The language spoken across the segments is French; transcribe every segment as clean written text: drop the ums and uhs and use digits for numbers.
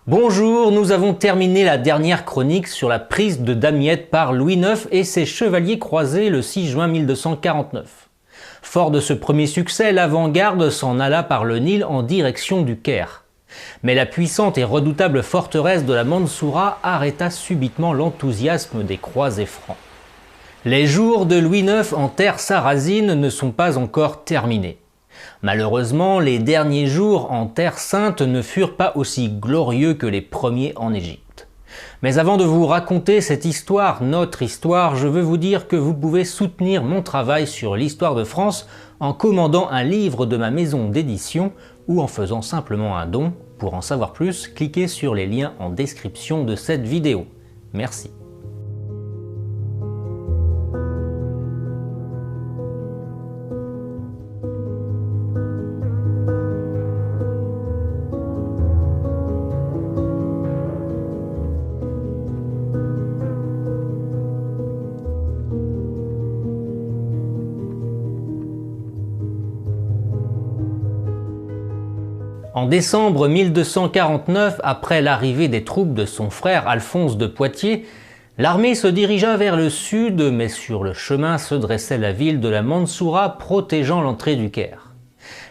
Bonjour, nous avons terminé la dernière chronique sur la prise de Damiette par Louis IX et ses chevaliers croisés le 6 juin 1249. Fort de ce premier succès, l'avant-garde s'en alla par le Nil en direction du Caire. Mais la puissante et redoutable forteresse de la Mansoura arrêta subitement l'enthousiasme des croisés francs. Les jours de Louis IX en terre sarrasine ne sont pas encore terminés. Malheureusement, les derniers jours en Terre Sainte ne furent pas aussi glorieux que les premiers en Égypte. Mais avant de vous raconter cette histoire, notre histoire, je veux vous dire que vous pouvez soutenir mon travail sur l'histoire de France en commandant un livre de ma maison d'édition ou en faisant simplement un don. Pour en savoir plus, cliquez sur les liens en description de cette vidéo. Merci. En décembre 1249, après l'arrivée des troupes de son frère Alphonse de Poitiers, l'armée se dirigea vers le sud, mais sur le chemin se dressait la ville de la Mansoura protégeant l'entrée du Caire.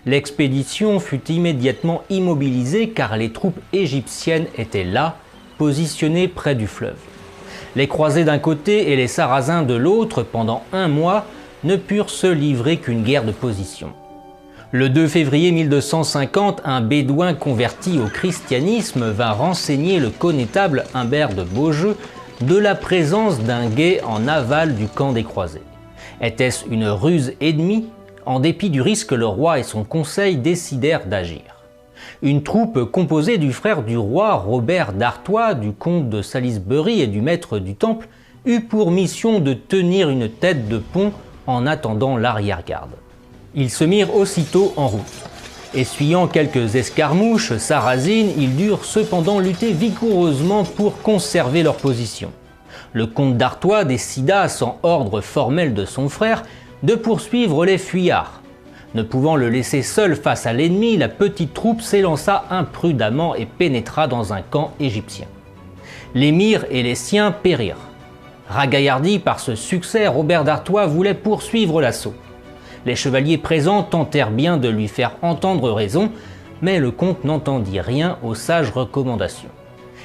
L'expédition fut immédiatement immobilisée car les troupes égyptiennes étaient là, positionnées près du fleuve. Les croisés d'un côté et les sarrasins de l'autre, pendant un mois, ne purent se livrer qu'une guerre de position. Le 2 février 1250, un bédouin converti au christianisme vint renseigner le connétable Humbert de Beaujeu de la présence d'un guet en aval du camp des croisés. Était-ce une ruse ennemie? En dépit du risque, le roi et son conseil décidèrent d'agir. Une troupe composée du frère du roi Robert d'Artois, du comte de Salisbury et du maître du Temple eut pour mission de tenir une tête de pont en attendant l'arrière-garde. Ils se mirent aussitôt en route. Essuyant quelques escarmouches sarrasines, ils durent cependant lutter vigoureusement pour conserver leur position. Le comte d'Artois décida, sans ordre formel de son frère, de poursuivre les fuyards. Ne pouvant le laisser seul face à l'ennemi, la petite troupe s'élança imprudemment et pénétra dans un camp égyptien. L'émir et les siens périrent. Ragaillardi par ce succès, Robert d'Artois voulait poursuivre l'assaut. Les chevaliers présents tentèrent bien de lui faire entendre raison, mais le comte n'entendit rien aux sages recommandations.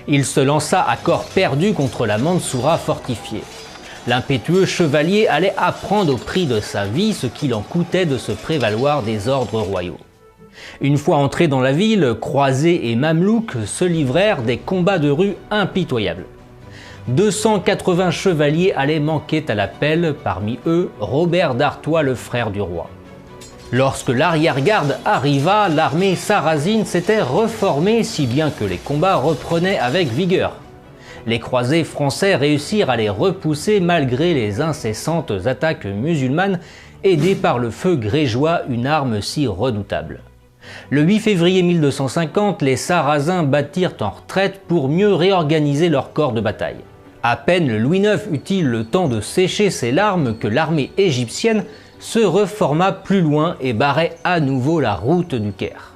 Il se lança à corps perdu contre la Mansoura fortifiée. L'impétueux chevalier allait apprendre au prix de sa vie ce qu'il en coûtait de se prévaloir des ordres royaux. Une fois entrés dans la ville, croisés et mamelouks se livrèrent des combats de rue impitoyables. 280 chevaliers allaient manquer à l'appel, parmi eux Robert d'Artois, le frère du roi. Lorsque l'arrière-garde arriva, l'armée sarrasine s'était reformée si bien que les combats reprenaient avec vigueur. Les croisés français réussirent à les repousser malgré les incessantes attaques musulmanes, aidés par le feu grégeois, une arme si redoutable. Le 8 février 1250, les Sarrasins battirent en retraite pour mieux réorganiser leur corps de bataille. À peine Louis IX eut-il le temps de sécher ses larmes que l'armée égyptienne se reforma plus loin et barrait à nouveau la route du Caire.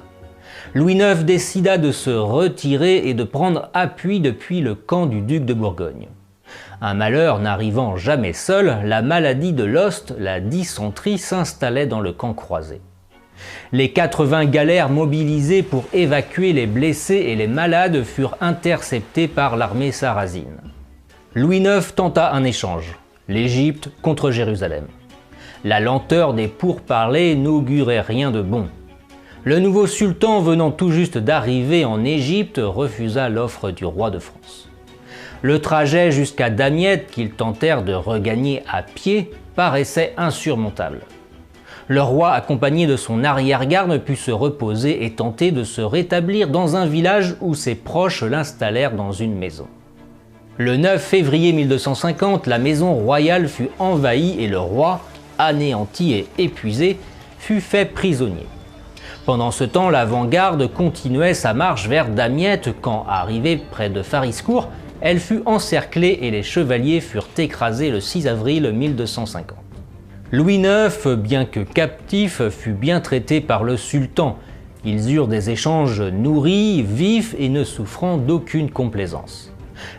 Louis IX décida de se retirer et de prendre appui depuis le camp du duc de Bourgogne. Un malheur n'arrivant jamais seul, la maladie de l'ost, la dysenterie, s'installait dans le camp croisé. Les 80 galères mobilisées pour évacuer les blessés et les malades furent interceptées par l'armée sarrasine. Louis IX tenta un échange, l'Égypte contre Jérusalem. La lenteur des pourparlers n'augurait rien de bon. Le nouveau sultan venant tout juste d'arriver en Égypte refusa l'offre du roi de France. Le trajet jusqu'à Damiette qu'ils tentèrent de regagner à pied paraissait insurmontable. Le roi, accompagné de son arrière-garde, put se reposer et tenter de se rétablir dans un village où ses proches l'installèrent dans une maison. Le 9 février 1250, la maison royale fut envahie et le roi, anéanti et épuisé, fut fait prisonnier. Pendant ce temps, l'avant-garde continuait sa marche vers Damiette quand, arrivée près de Fariscourt, elle fut encerclée et les chevaliers furent écrasés le 6 avril 1250. Louis IX, bien que captif, fut bien traité par le sultan, Ils eurent des échanges nourris, vifs et ne souffrant d'aucune complaisance.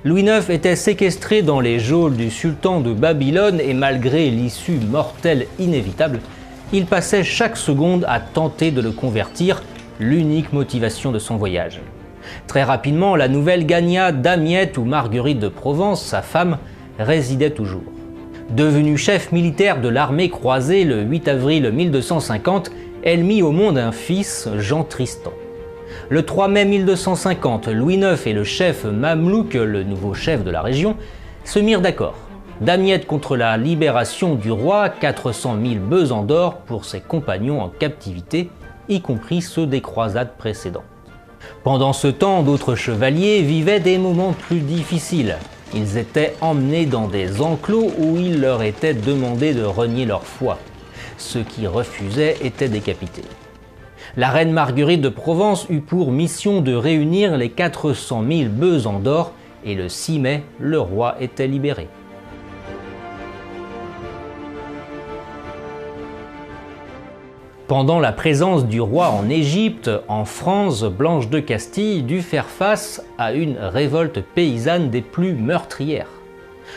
Louis IX était séquestré dans les geôles du sultan de Babylone et malgré l'issue mortelle inévitable, il passait chaque seconde à tenter de le convertir, l'unique motivation de son voyage. Très rapidement, la nouvelle gagna Damiette où Marguerite de Provence, sa femme, résidait toujours. Devenue chef militaire de l'armée croisée le 8 avril 1250, elle mit au monde un fils, Jean Tristan. Le 3 mai 1250, Louis IX et le chef Mamelouk, le nouveau chef de la région, se mirent d'accord. Damiette contre la libération du roi, 400 000 besants d'or pour ses compagnons en captivité, y compris ceux des croisades précédentes. Pendant ce temps, d'autres chevaliers vivaient des moments plus difficiles. Ils étaient emmenés dans des enclos où il leur était demandé de renier leur foi. Ceux qui refusaient étaient décapités. La reine Marguerite de Provence eut pour mission de réunir les 400 000 besants d'or et le 6 mai, le roi était libéré. Pendant la présence du roi en Égypte, en France, Blanche de Castille dut faire face à une révolte paysanne des plus meurtrières.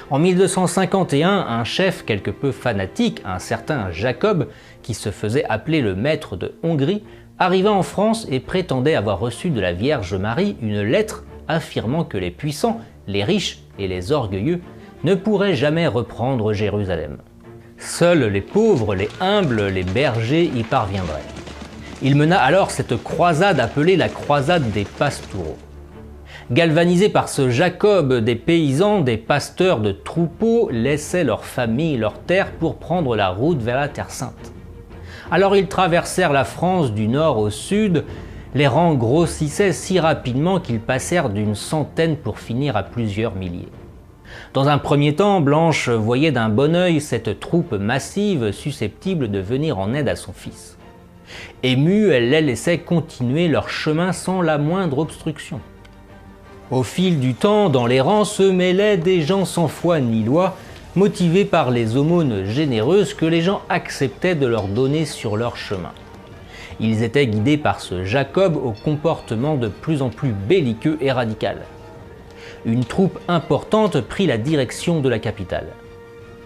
En 1251, un chef quelque peu fanatique, un certain Jacob, qui se faisait appeler le maître de Hongrie, arriva en France et prétendait avoir reçu de la Vierge Marie une lettre affirmant que les puissants, les riches et les orgueilleux ne pourraient jamais reprendre Jérusalem. Seuls les pauvres, les humbles, les bergers y parviendraient. Il mena alors cette croisade appelée la croisade des Pastoureaux. Galvanisés par ce Jacob, des paysans, des pasteurs de troupeaux laissaient leurs familles, leurs terres pour prendre la route vers la Terre Sainte. Alors ils traversèrent la France du nord au sud, les rangs grossissaient si rapidement qu'ils passèrent d'une centaine pour finir à plusieurs milliers. Dans un premier temps, Blanche voyait d'un bon œil cette troupe massive susceptible de venir en aide à son fils. Émue, elle les laissait continuer leur chemin sans la moindre obstruction. Au fil du temps, dans les rangs se mêlaient des gens sans foi ni loi, motivés par les aumônes généreuses que les gens acceptaient de leur donner sur leur chemin. Ils étaient guidés par ce Jacob au comportement de plus en plus belliqueux et radical. Une troupe importante prit la direction de la capitale.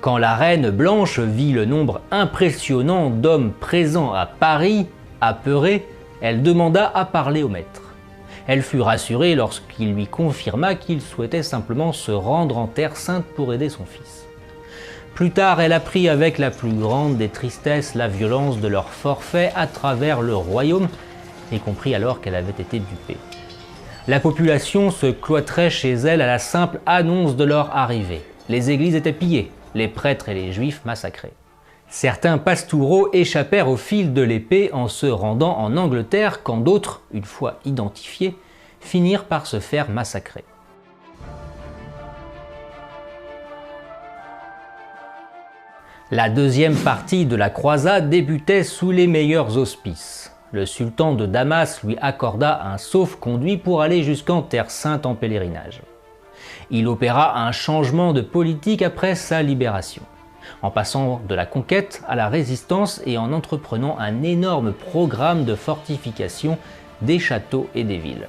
Quand la reine Blanche vit le nombre impressionnant d'hommes présents à Paris, apeurée, elle demanda à parler au maître. Elle fut rassurée lorsqu'il lui confirma qu'il souhaitait simplement se rendre en Terre Sainte pour aider son fils. Plus tard, elle apprit avec la plus grande des tristesses la violence de leur forfait à travers le royaume, et comprit alors qu'elle avait été dupée. La population se cloîtrait chez elle à la simple annonce de leur arrivée. Les églises étaient pillées, les prêtres et les juifs massacrés. Certains pastoureaux échappèrent au fil de l'épée en se rendant en Angleterre, quand d'autres, une fois identifiés, finirent par se faire massacrer. La deuxième partie de la croisade débutait sous les meilleurs auspices. Le sultan de Damas lui accorda un sauf-conduit pour aller jusqu'en Terre Sainte en pèlerinage. Il opéra un changement de politique après sa libération, en passant de la conquête à la résistance et en entreprenant un énorme programme de fortification des châteaux et des villes.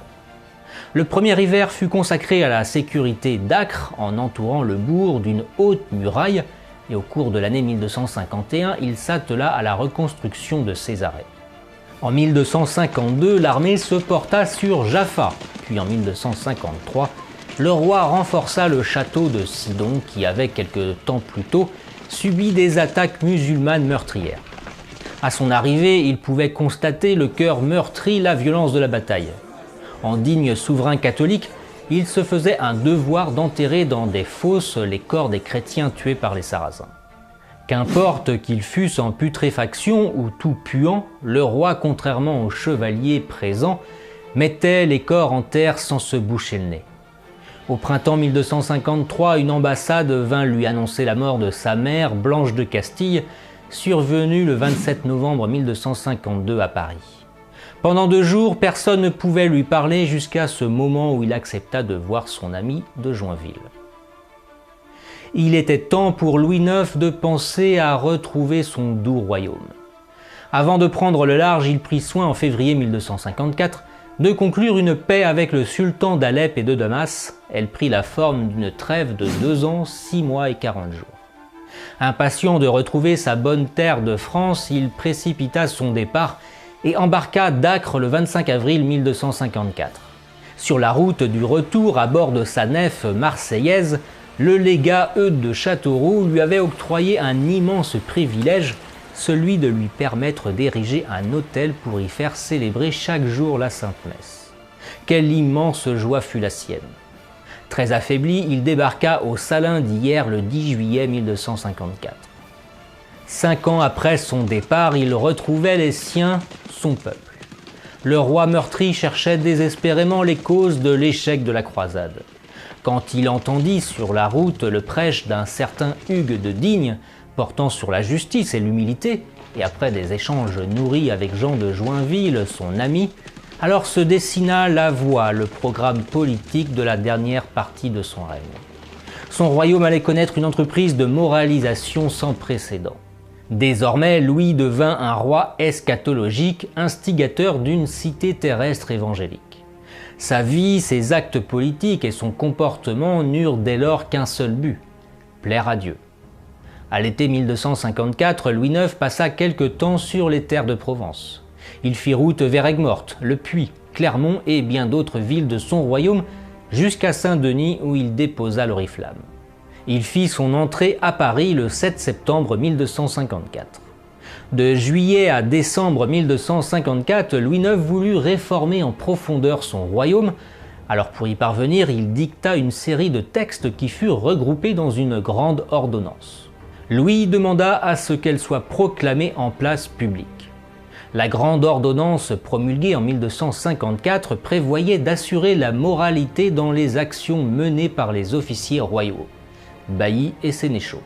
Le premier hiver fut consacré à la sécurité d'Acre en entourant le bourg d'une haute muraille, et au cours de l'année 1251, il s'attela à la reconstruction de Césarée. En 1252, l'armée se porta sur Jaffa, puis en 1253, le roi renforça le château de Sidon qui avait quelque temps plus tôt subi des attaques musulmanes meurtrières. À son arrivée, il pouvait constater le cœur meurtri, la violence de la bataille. En digne souverain catholique, il se faisait un devoir d'enterrer dans des fosses les corps des chrétiens tués par les Sarrasins. Qu'importe qu'ils fussent en putréfaction ou tout puant, le roi, contrairement aux chevaliers présents, mettait les corps en terre sans se boucher le nez. Au printemps 1253, une ambassade vint lui annoncer la mort de sa mère, Blanche de Castille, survenue le 27 novembre 1252 à Paris. Pendant 2 jours, personne ne pouvait lui parler jusqu'à ce moment où il accepta de voir son ami de Joinville. Il était temps pour Louis IX de penser à retrouver son doux royaume. Avant de prendre le large, il prit soin en février 1254 de conclure une paix avec le sultan d'Alep et de Damas. Elle prit la forme d'une trêve de 2 ans, 6 mois et 40 jours. Impatient de retrouver sa bonne terre de France, il précipita son départ et embarqua d'Acre le 25 avril 1254. Sur la route du retour à bord de sa nef marseillaise, le légat Eudes de Châteauroux lui avait octroyé un immense privilège, celui de lui permettre d'ériger un autel pour y faire célébrer chaque jour la Sainte Messe. Quelle immense joie fut la sienne! Très affaibli, il débarqua au Salin d'Hyères le 10 juillet 1254. 5 ans après son départ, il retrouvait les siens, son peuple. Le roi meurtri cherchait désespérément les causes de l'échec de la croisade. Quand il entendit sur la route le prêche d'un certain Hugues de Digne, portant sur la justice et l'humilité, et après des échanges nourris avec Jean de Joinville, son ami, alors se dessina la voie, le programme politique de la dernière partie de son règne. Son royaume allait connaître une entreprise de moralisation sans précédent. Désormais, Louis devint un roi eschatologique, instigateur d'une cité terrestre évangélique. Sa vie, ses actes politiques et son comportement n'eurent dès lors qu'un seul but, plaire à Dieu. À l'été 1254, Louis IX passa quelque temps sur les terres de Provence. Il fit route vers Aigues-Mortes, Le Puy, Clermont et bien d'autres villes de son royaume, jusqu'à Saint-Denis où il déposa l'oriflamme. Il fit son entrée à Paris le 7 septembre 1254. De juillet à décembre 1254, Louis IX voulut réformer en profondeur son royaume. Alors pour y parvenir, il dicta une série de textes qui furent regroupés dans une grande ordonnance. Louis demanda à ce qu'elle soit proclamée en place publique. La grande ordonnance promulguée en 1254 prévoyait d'assurer la moralité dans les actions menées par les officiers royaux, baillis et sénéchaux,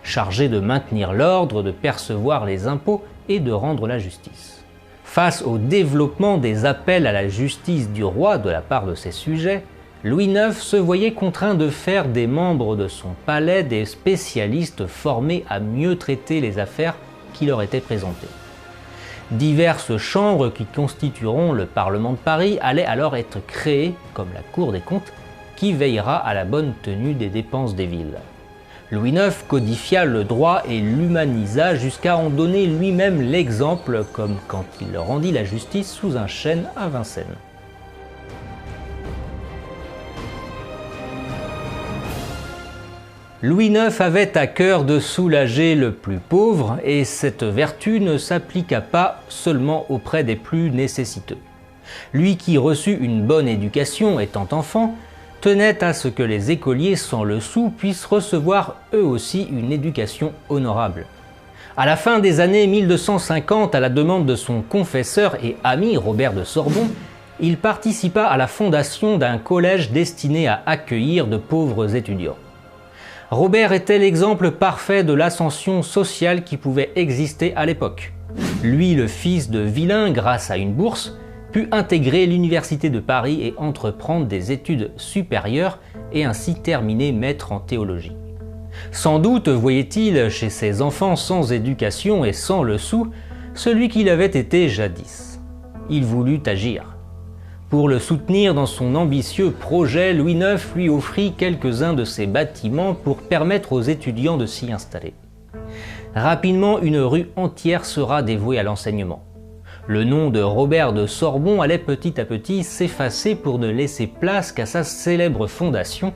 chargés de maintenir l'ordre, de percevoir les impôts et de rendre la justice. Face au développement des appels à la justice du roi de la part de ses sujets, Louis IX se voyait contraint de faire des membres de son palais des spécialistes formés à mieux traiter les affaires qui leur étaient présentées. Diverses chambres qui constitueront le Parlement de Paris allaient alors être créées, comme la Cour des comptes, qui veillera à la bonne tenue des dépenses des villes. Louis IX codifia le droit et l'humanisa jusqu'à en donner lui-même l'exemple, comme quand il rendit la justice sous un chêne à Vincennes. Louis IX avait à cœur de soulager le plus pauvre, et cette vertu ne s'appliqua pas seulement auprès des plus nécessiteux. Lui qui reçut une bonne éducation étant enfant, tenait à ce que les écoliers sans le sou puissent recevoir eux aussi une éducation honorable. À la fin des années 1250, à la demande de son confesseur et ami Robert de Sorbon, il participa à la fondation d'un collège destiné à accueillir de pauvres étudiants. Robert était l'exemple parfait de l'ascension sociale qui pouvait exister à l'époque. Lui, le fils de vilain, grâce à une bourse, put intégrer l'université de Paris et entreprendre des études supérieures et ainsi terminer maître en théologie. Sans doute voyait-il chez ses enfants sans éducation et sans le sou celui qu'il avait été jadis. Il voulut agir. Pour le soutenir dans son ambitieux projet, Louis IX lui offrit quelques-uns de ses bâtiments pour permettre aux étudiants de s'y installer. Rapidement, une rue entière sera dévouée à l'enseignement. Le nom de Robert de Sorbon allait petit à petit s'effacer pour ne laisser place qu'à sa célèbre fondation,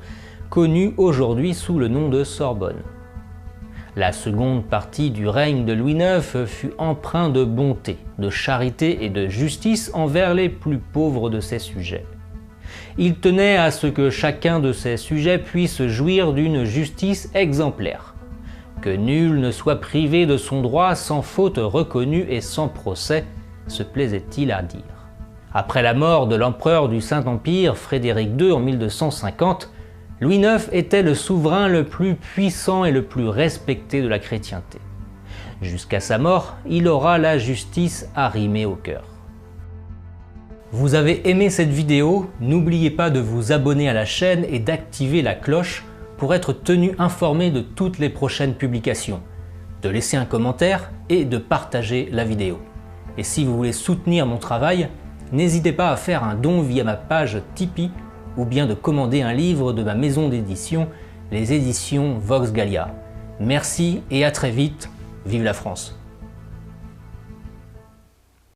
connue aujourd'hui sous le nom de Sorbonne. La seconde partie du règne de Louis IX fut empreint de bonté, de charité et de justice envers les plus pauvres de ses sujets. Il tenait à ce que chacun de ses sujets puisse jouir d'une justice exemplaire, que nul ne soit privé de son droit sans faute reconnue et sans procès, se plaisait-il à dire. Après la mort de l'empereur du Saint-Empire, Frédéric II en 1250, Louis IX était le souverain le plus puissant et le plus respecté de la chrétienté. Jusqu'à sa mort, il aura la justice arrimée au cœur. Vous avez aimé cette vidéo? N'oubliez pas de vous abonner à la chaîne et d'activer la cloche pour être tenu informé de toutes les prochaines publications, de laisser un commentaire et de partager la vidéo. Et si vous voulez soutenir mon travail, n'hésitez pas à faire un don via ma page Tipeee ou bien de commander un livre de ma maison d'édition, les éditions Vox Gallia. Merci et à très vite, vive la France!